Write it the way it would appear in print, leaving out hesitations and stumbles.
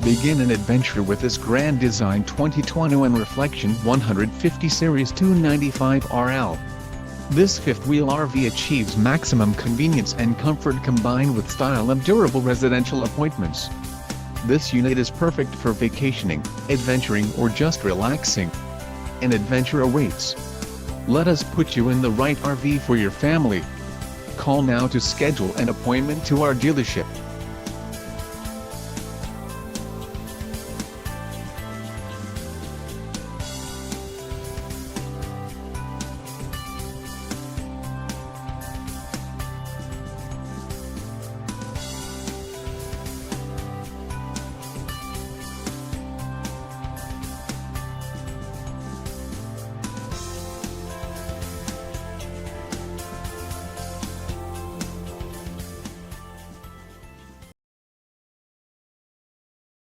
Begin an adventure with this Grand Design 2021 Reflection 150 Series 295 RL. This fifth-wheel RV achieves maximum convenience and comfort combined with style and durable residential appointments. This unit is perfect for vacationing, adventuring or just relaxing. An adventure awaits. Let us put you in the right RV for your family. Call now to schedule an appointment to our dealership.